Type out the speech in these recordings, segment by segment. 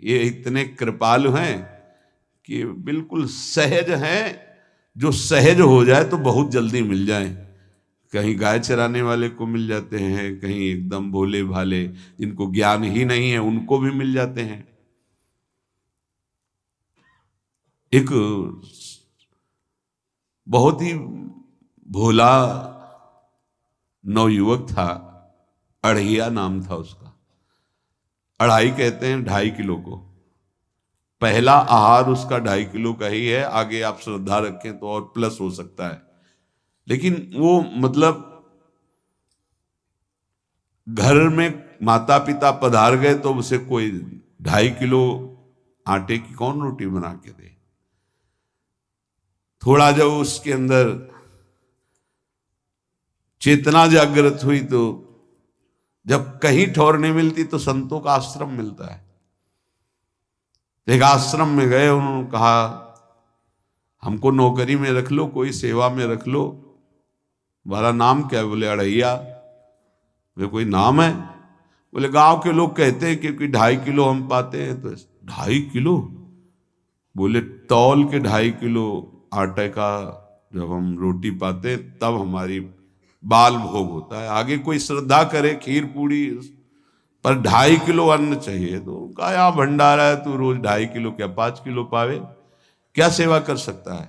ये इतने कृपालु हैं कि बिल्कुल सहज हैं। जो सहज हो जाए तो बहुत जल्दी मिल जाए। कहीं गाय चराने वाले को मिल जाते हैं, कहीं एकदम भोले भाले जिनको ज्ञान ही नहीं है उनको भी मिल जाते हैं। एक बहुत ही भोला नवयुवक था, अढ़िया नाम था उसका। अढ़ाई कहते हैं 2.5 किलो को। पहला आहार उसका 2.5 किलो का ही है, आगे आप श्रद्धा रखें तो और प्लस हो सकता है। लेकिन वो मतलब घर में माता पिता पधार गए तो उसे कोई 2.5 किलो आटे की कौन रोटी बना के दे। थोड़ा जब उसके अंदर चेतना जागृत हुई तो जब कहीं ठौर नहीं मिलती तो संतों का आश्रम मिलता है। एक आश्रम में गए, उन्होंने कहा हमको नौकरी में रख लो, कोई सेवा में रख लो। तुम्हारा नाम क्या है? बोले अढ़ैया। वे कोई नाम है? बोले गांव के लोग कहते हैं क्योंकि 2.5 किलो हम पाते हैं। तो 2.5 किलो? बोले तौल के 2.5 किलो आटे का जब हम रोटी पाते हैं तब हमारी बाल भोग होता है। आगे कोई श्रद्धा करे खीर पूड़ी, पर 2.5 किलो अन्न चाहिए। तो कहा यहाँ भंडारा है, तू रोज 2.5 किलो क्या 5 किलो पावे, क्या सेवा कर सकता है?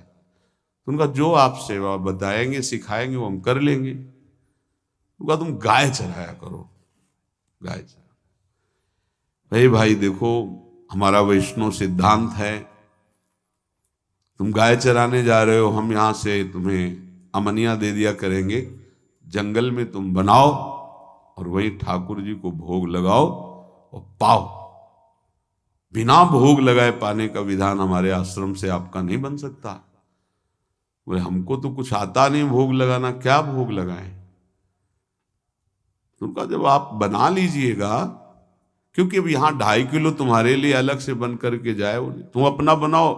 तो उनका जो आप सेवा बताएंगे सिखाएंगे वो हम कर लेंगे। उनका तुम गाय चराया करो, गाय चरा। भाई देखो, हमारा वैष्णव सिद्धांत है, तुम गाय चराने जा रहे हो, हम यहां से तुम्हें अमनिया दे दिया करेंगे, जंगल में तुम बनाओ और वहीं ठाकुर जी को भोग लगाओ और पाओ। बिना भोग लगाए पाने का विधान हमारे आश्रम से आपका नहीं बन सकता। बोले हमको तो कुछ आता नहीं भोग लगाना, क्या भोग लगाएं? उनका जब आप बना लीजिएगा, क्योंकि अब यहां 2.5 किलो तुम्हारे लिए अलग से बन करके जाए, तुम अपना बनाओ।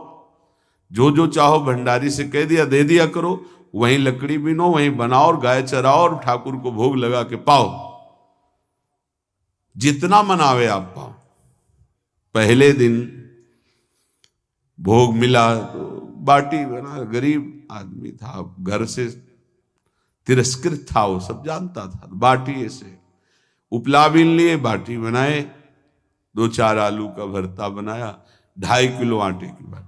जो जो चाहो भंडारी से कह दिया दे दिया करो, वहीं लकड़ी बीनो, वहीं बनाओ और गाय चराओ और ठाकुर को भोग लगा के पाओ। जितना मनावे आप पाओ। पहले दिन भोग मिला तो बाटी बना, गरीब आदमी था, घर से तिरस्कृत था, वो सब जानता था। बाटी ऐसे उपला बीन लिए, बाटी बनाए, 2-4 आलू का भरता बनाया, 2.5 किलो आटे की बाटी।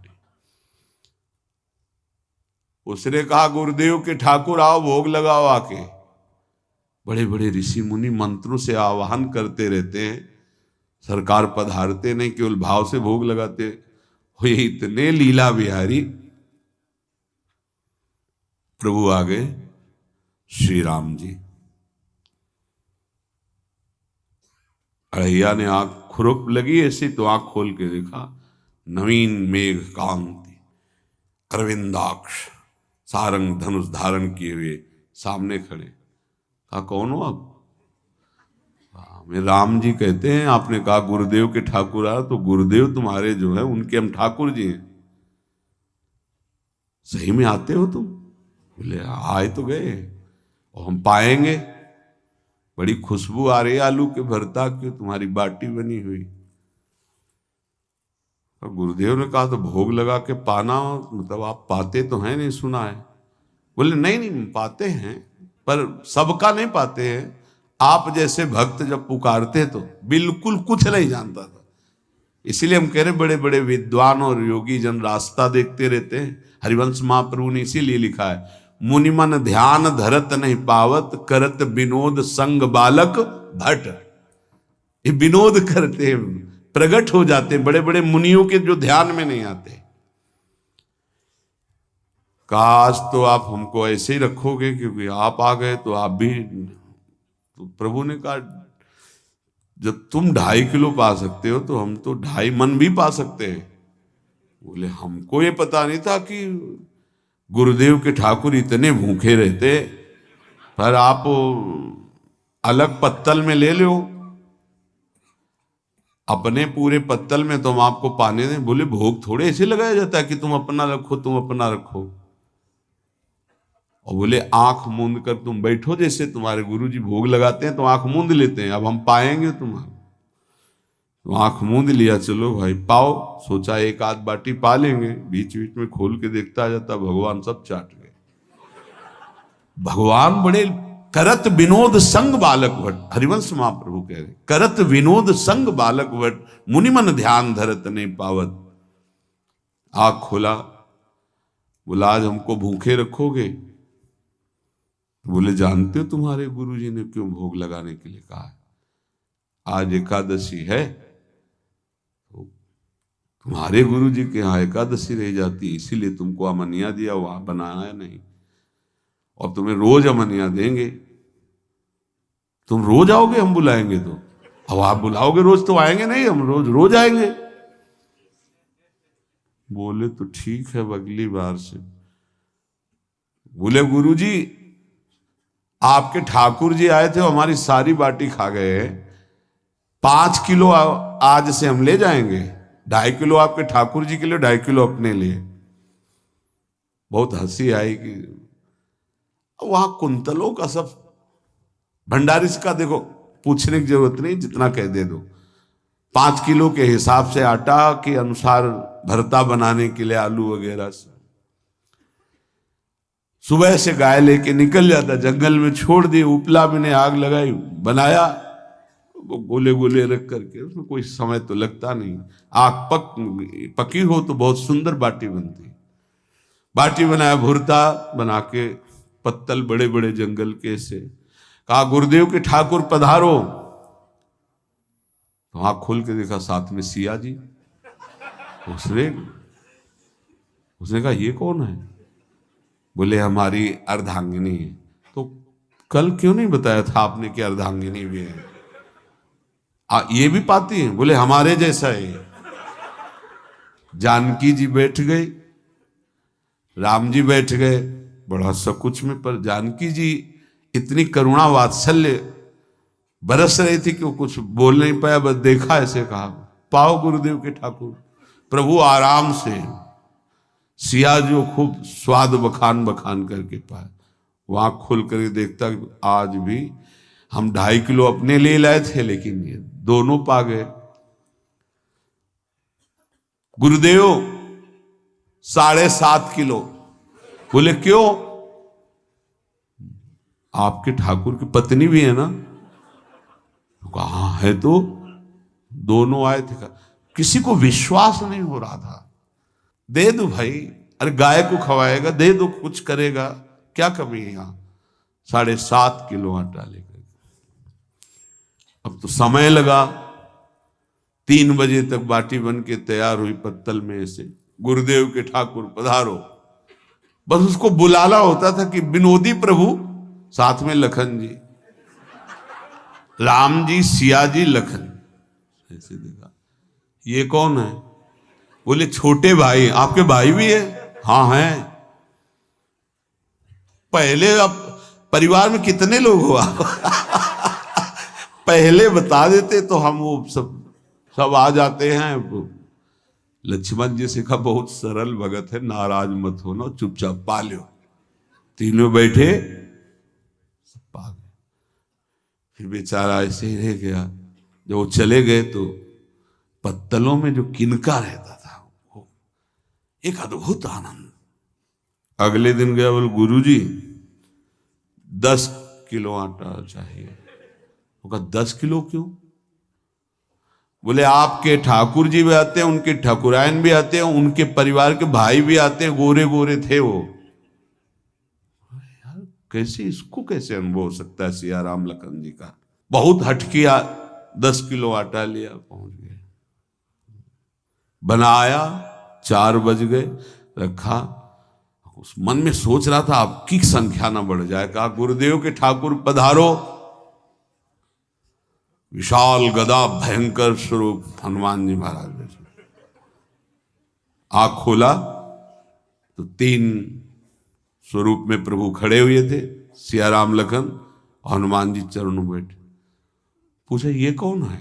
उसने कहा गुरुदेव के ठाकुर आओ भोग लगाओ आके। बड़े बड़े ऋषि मुनि मंत्रों से आवाहन करते रहते हैं, सरकार पधारते नहीं, केवल भाव से भोग लगाते। हुए इतने लीला बिहारी प्रभु आ गए, श्री राम जी। अढ़ैया ने आंख खुरक लगी ऐसी तो आंख खोल के देखा, नवीन मेघ कांति, अरविंदाक्ष, सारंग धनुष धारण किए हुए सामने खड़े। कहा कौन हो आप? मैं राम जी कहते हैं। आपने कहा गुरुदेव के ठाकुर आ, तो गुरुदेव तुम्हारे जो है उनके हम ठाकुर जी हैं। सही में आते हो तुम? बोले आए तो गए और हम पाएंगे। बड़ी खुशबू आ रही है आलू के भरता की, तुम्हारी बाटी बनी हुई। और गुरुदेव ने कहा तो भोग लगा के पाना, मतलब आप पाते तो हैं? नहीं सुना है। बोले नहीं नहीं पाते हैं, पर सबका नहीं पाते हैं। आप जैसे भक्त जब पुकारते तो बिल्कुल कुछ नहीं जानता था। इसीलिए हम कह रहे बड़े बड़े विद्वान और योगी जन रास्ता देखते रहते हैं। हरिवंश महाप्रभु ने इसीलिए लिखा है, मुनिमन ध्यान धरत नहीं पावत, करत विनोद संग बालक भट। ये विनोद करते हैं, प्रकट हो जाते हैं बड़े बड़े मुनियों के जो ध्यान में नहीं आते। काश तो आप हमको ऐसे ही रखोगे, क्योंकि आप आ गए तो आप भी। तो प्रभु ने कहा जब तुम 2.5 किलो पा सकते हो तो हम तो 2.5 मन भी पा सकते हैं। बोले हमको ये पता नहीं था कि गुरुदेव के ठाकुर इतने भूखे रहते, पर आप अलग पत्तल में ले लो, अपने पूरे पत्तल में तुम आपको पाने दें। बोले भोग थोड़े ऐसे लगाया जाता है कि तुम अपना रखो, तुम अपना रखो। और बोले आंख मूंद कर तुम बैठो, जैसे तुम्हारे गुरुजी भोग लगाते हैं तो आंख मूंद लेते हैं, अब हम पाएंगे तुम्हारा। तो आंख मूंद लिया, चलो भाई पाओ, सोचा एक आध बाटी पा लेंगे, बीच बीच में खोल के देखता जाता, भगवान सब चाट गए। भगवान बड़े करत विनोद संग बालक भट, हरिवंश महाप्रभु कह रहे, करत विनोद संग बालक भट, मुनि मन ध्यान धरत ने पावत। आंख खोला, बोला आज हमको भूखे रखोगे? बोले जानते हो तुम्हारे गुरुजी ने क्यों भोग लगाने के लिए कहा है? आज एकादशी है, तो तुम्हारे गुरुजी के यहाँ एकादशी रह जाती है, इसीलिए तुमको अमनिया दिया, वहां बनाया नहीं, और तुम्हें रोज अमनिया देंगे। तुम रोज आओगे हम बुलाएंगे तो? अब आप बुलाओगे रोज तो आएंगे नहीं, हम रोज रोज आएंगे। बोले तो ठीक है, अगली बार से। बोले गुरुजी आपके ठाकुर जी आए थे, हमारी सारी बाटी खा गए, 5 किलो आज से हम ले जाएंगे, 2.5 किलो आपके ठाकुर जी के लिए, 2.5 किलो अपने लिए। बहुत हंसी आई कि वहां कुंतलों का सब, भंडारी का देखो पूछने की जरूरत नहीं, जितना कह दे दो। 5 किलो के हिसाब से आटा के अनुसार भरता बनाने के लिए आलू वगैरह से सुबह से गाय लेके निकल जाता, जंगल में छोड़ दिए, उपला में ने आग लगाई, बनाया, वो गोले गोले रख करके, उसमें कोई समय तो लगता नहीं। आग पकी हो तो बहुत सुंदर बाटी बनती। बाटी बनाया, भुरता बना के, पत्तल बड़े बड़े जंगल के से, कहा गुरुदेव के ठाकुर पधारो। तो आंख खोल के देखा साथ में सिया जी। उसने कहा ये कौन है? बोले हमारी अर्धांगिनी है। तो कल क्यों नहीं बताया था आपने कि अर्धांगिनी भी है? ये भी पाती है? बोले हमारे जैसा है। जानकी जी बैठ गई, राम जी बैठ गए, बड़ा सकुच में, पर जानकी जी इतनी करुणा वात्सल्य बरस रही थी कि वो कुछ बोल नहीं पाया, बस देखा, ऐसे कहा पाओ गुरुदेव के ठाकुर। प्रभु आराम से, सिया जो खूब स्वाद बखान बखान करके पाए। वहां खोल करके देखता आज भी हम 2.5 किलो अपने लिए लाए थे, लेकिन ये दोनों पा गए। गुरुदेव 7.5 किलो। बोले क्यों? आपके ठाकुर की पत्नी भी है ना? कहा है, तो दोनों आए थे। किसी को विश्वास नहीं हो रहा था। दे दो भाई, अरे गाय को खवाएगा, दे दो, कुछ करेगा, क्या कमी है यहां? 7.5 किलो आटा लेकर। अब तो समय लगा, 3 बजे तक बाटी बन के तैयार हुई पत्तल में से। गुरुदेव के ठाकुर पधारो, बस उसको बुलाना होता था कि विनोदी प्रभु, साथ में लखन जी, राम जी, सिया जी, लखन। ऐसे देखा, ये कौन है? बोले छोटे भाई। आपके भाई भी है? हाँ हैं। पहले अब परिवार में कितने लोग हो आप? पहले बता देते तो हम वो सब आ जाते हैं। लक्ष्मण जी से कहा बहुत सरल भगत है, नाराज मत होना, चुपचाप पा लो। तीनों बैठे, सब पा गए। फिर बेचारा ऐसे ही रह गया। जब वो चले गए तो पत्तलों में जो किनका रहता था, वो एक अद्भुत आनंद। अगले दिन गया, बोले गुरुजी 10 किलो आटा चाहिए। वो कहा 10 किलो क्यों? बोले आपके ठाकुर जी भी आते हैं, उनके ठाकुरायन भी आते हैं, उनके परिवार के भाई भी आते हैं, गोरे गोरे थे वो। यार कैसे, इसको कैसे अनुभव हो सकता है? सिया राम लखन जी का बहुत हट किया। 10 किलो आटा लिया, पहुंच गए, बनाया, 4 बज गए, रखा। उस मन में सोच रहा था आपकी संख्या ना बढ़ जाए। कहा गुरुदेव के ठाकुर पधारो। विशाल गदा, भयंकर स्वरूप हनुमान जी महाराज। आंख खोला तो 3 स्वरूप में प्रभु खड़े हुए थे, सिया राम लखन, हनुमान जी चरणों में बैठे। पूछा ये कौन है?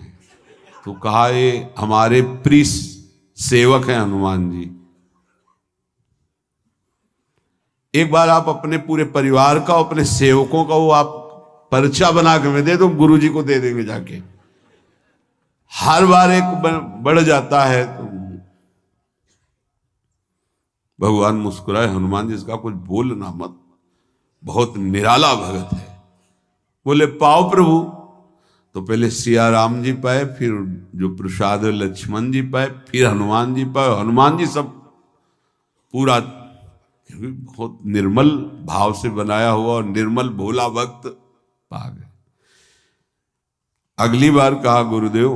तो कहा ये हमारे प्रिय सेवक हैं हनुमान जी। एक बार आप अपने पूरे परिवार का, अपने सेवकों का वो आप पर्चा बना के मैं दे दो, गुरु जी को दे देंगे जाके। हर बार एक बढ़ जाता है तो भगवान मुस्कुराए, हनुमान जी इसका कुछ बोलना मत, बहुत निराला भगत है। बोले पाओ प्रभु। तो पहले सिया राम जी पाए, फिर जो प्रसाद लक्ष्मण जी पाए, फिर हनुमान जी पाए। हनुमान जी सब पूरा, क्योंकि बहुत निर्मल भाव से बनाया हुआ और निर्मल भोला भक्त पा गए। अगली बार कहा गुरुदेव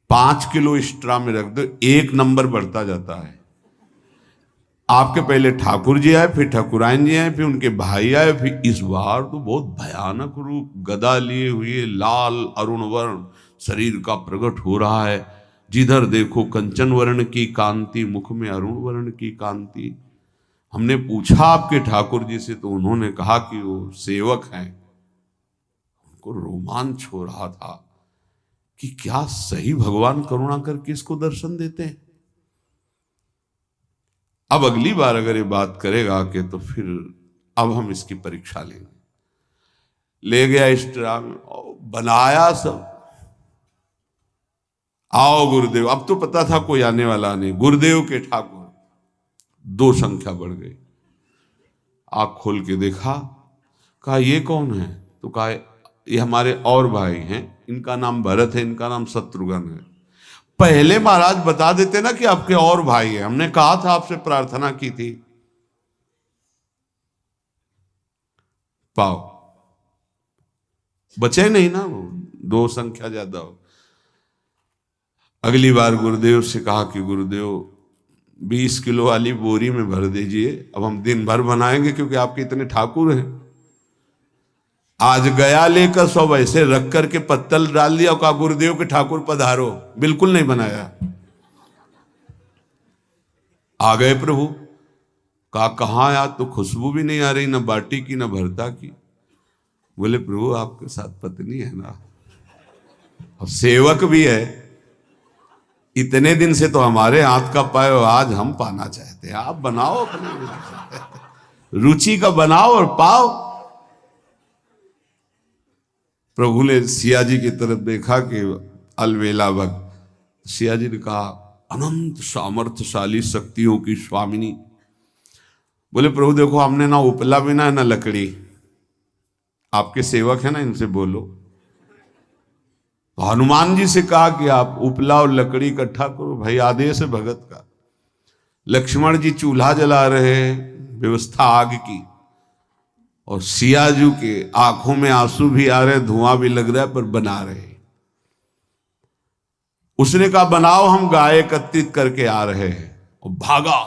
5 किलो एक्स्ट्रा में रख दो, 1 नंबर बढ़ता जाता है। आपके पहले ठाकुर जी आए, फिर ठाकुरायन जी आए, फिर उनके भाई आए, फिर इस बार तो बहुत भयानक रूप, गदा लिए हुए, लाल अरुण वर्ण शरीर का प्रकट हो रहा है। जिधर देखो कंचन वर्ण की कांति, मुख में अरुण वर्ण की कांति। हमने पूछा आपके ठाकुर जी से तो उन्होंने कहा कि वो सेवक हैं। उनको रोमांच हो रहा था कि क्या सही भगवान करुणा करके इसको दर्शन देते हैं। अब अगली बार अगर ये बात करेगा कि तो फिर अब हम इसकी परीक्षा लेंगे। ले गया एक्स्ट्रा में, बनाया सब। आओ गुरुदेव। अब तो पता था कोई आने वाला नहीं। गुरुदेव के ठाकुर 2 संख्या बढ़ गई। आँख खोल के देखा, कहा ये कौन है? तो कहा ये हमारे और भाई हैं, इनका नाम भरत है, इनका नाम शत्रुघ्न है। पहले महाराज बता देते ना कि आपके और भाई हैं, हमने कहा था, आपसे प्रार्थना की थी। पाओ बचे नहीं ना, वो 2 संख्या ज्यादा हो। अगली बार गुरुदेव से कहा कि गुरुदेव 20 किलो वाली बोरी में भर दीजिए, अब हम दिन भर बनाएंगे क्योंकि आपके इतने ठाकुर हैं। आज गया लेकर सब ऐसे रख करके पत्तल डाल दिया और कहा गुरुदेव के ठाकुर पधारो। बिल्कुल नहीं बनाया। आ गए प्रभु। कहा कहाँ यार, तो खुशबू भी नहीं आ रही, ना बाटी की ना भरता की। बोले प्रभु आपके साथ पत्नी है ना, और सेवक भी है, इतने दिन से तो हमारे हाथ का पाए, आज हम पाना चाहते हैं। आप बनाओ, अपने रुचि का बनाओ और पाओ। प्रभु ने सिया जी की तरफ देखा कि अलवेला भक्त। सिया जी ने कहा अनंत सामर्थ्यशाली शक्तियों की स्वामिनी। बोले प्रभु देखो, हमने ना उपला बिना है ना लकड़ी, आपके सेवक है ना, इनसे बोलो। तो हनुमान जी से कहा कि आप उपला और लकड़ी इकट्ठा करो, भाई आदेश है भगत का। लक्ष्मण जी चूल्हा जला रहे हैं, व्यवस्था आग की, और सियाजू के आंखों में आंसू भी आ रहे, धुआं भी लग रहा है, पर बना रहे। उसने कहा बनाओ, हम गाय एकत्रित करके आ रहे हैं। और भागा,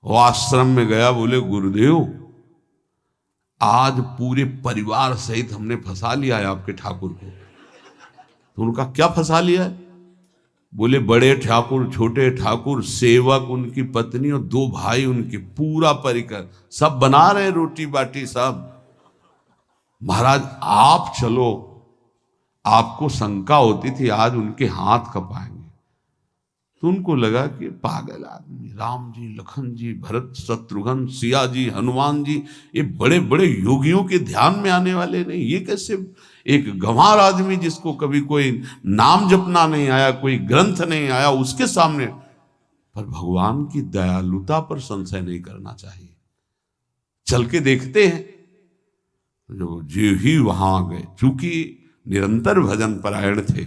वो आश्रम में गया। बोले गुरुदेव आज पूरे परिवार सहित हमने फंसा लिया है आपके ठाकुर को। तो उनका क्या फंसा लिया है? बोले बड़े ठाकुर, छोटे ठाकुर, सेवक, उनकी पत्नी और 2 भाई उनके, पूरा परिकर, सब बना रहे रोटी बाटी सब। महाराज आप चलो, आपको शंका होती थी आज उनके हाथ कपाएंगे। तो उनको लगा कि पागल आदमी, राम जी, लखन जी, भरत, शत्रुघ्न, सिया जी, हनुमान जी, ये बड़े बड़े योगियों के ध्यान में आने वाले नहीं, ये कैसे एक गंवार आदमी जिसको कभी कोई नाम जपना नहीं आया, कोई ग्रंथ नहीं आया, उसके सामने। पर भगवान की दयालुता पर संशय नहीं करना चाहिए। चल के देखते हैं। जो जो ही वहां गए, चूंकि निरंतर भजन परायण थे,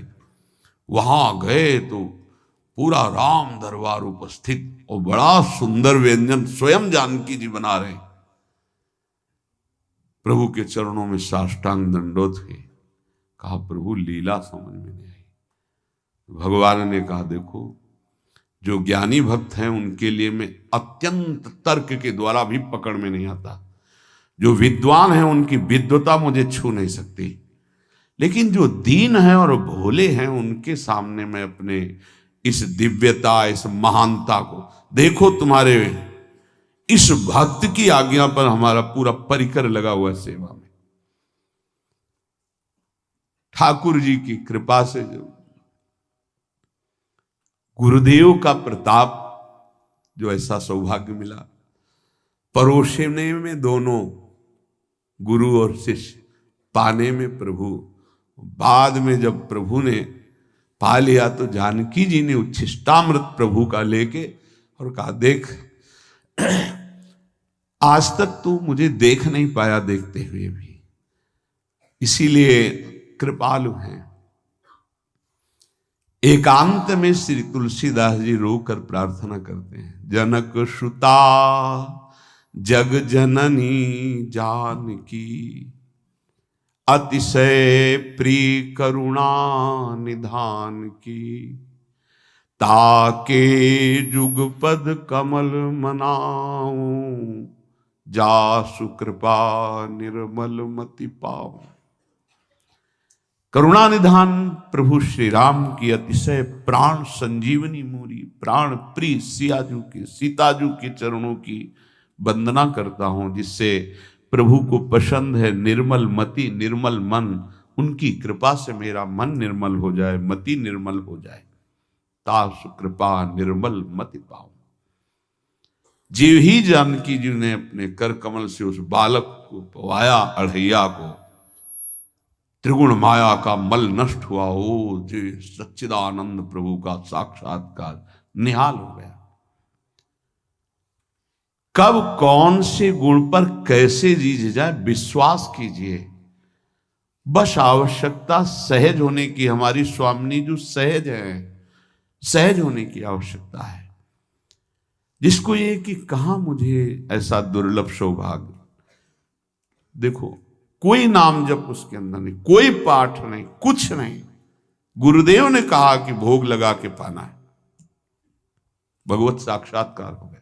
वहां गए तो पूरा राम दरबार उपस्थित, और बड़ा सुंदर व्यंजन स्वयं जानकी जी बना रहे। प्रभु के चरणों में साष्टांग दंडोत है। कहा प्रभु लीला समझ में नहीं आई। भगवान ने कहा देखो, जो ज्ञानी भक्त हैं उनके लिए मैं अत्यंत तर्क के द्वारा भी पकड़ में नहीं आता। जो विद्वान हैं उनकी विद्वता मुझे छू नहीं सकती, लेकिन जो दीन हैं और भोले हैं उनके सामने मैं अपने इस दिव्यता, इस महानता को देखो। तुम्हारे इस भक्त की आज्ञा पर हमारा पूरा परिकर लगा हुआ है सेवा में। ठाकुर जी की कृपा से जो गुरुदेव का प्रताप, जो ऐसा सौभाग्य मिला, परोसने में दोनों गुरु और शिष्य, पाने में प्रभु, बाद में जब प्रभु ने पा लिया तो जानकी जी ने उच्छिष्टामृत प्रभु का लेके और कहा, देख आज तक तू मुझे देख नहीं पाया देखते हुए भी, इसीलिए कृपालु हैं। एकांत में श्री तुलसीदास जी रोकर प्रार्थना करते हैं, जनक सुता जग जननी जानकी, अतिशय प्रिय करुणा निधान की, ताके जुगपद कमल मनाऊं, जासु कृपा निर्मल मति पाऊं। करुणा निधान प्रभु श्री राम की अतिशय प्राण संजीवनी मूरी, प्राण प्रिय सियाजू की, सीताजू के चरणों की वंदना करता हूं, जिससे प्रभु को पसंद है निर्मल मति निर्मल मन। उनकी कृपा से मेरा मन निर्मल हो जाए, मति निर्मल हो जाए, तासु कृपा निर्मल मति पाऊं। जीव ही जानकी जी ने अपने कर कमल से उस बालक को पवाया, अढ़ैया को, त्रिगुण माया का मल नष्ट हुआ। ओ जी सच्चिदानंद प्रभु का साक्षात्कार निहाल हो गया। कब कौन से गुण पर कैसे जीत जाए विश्वास कीजिए, बस आवश्यकता सहज होने की। हमारी स्वामिनी जो सहज है, सहज होने की आवश्यकता है। जिसको ये कि कहां मुझे ऐसा दुर्लभ सौभाग्य, देखो कोई नाम जप उसके अंदर नहीं, कोई पाठ नहीं, कुछ नहीं। गुरुदेव ने कहा कि भोग लगा के पाना है, भगवत साक्षात्कार हो गया।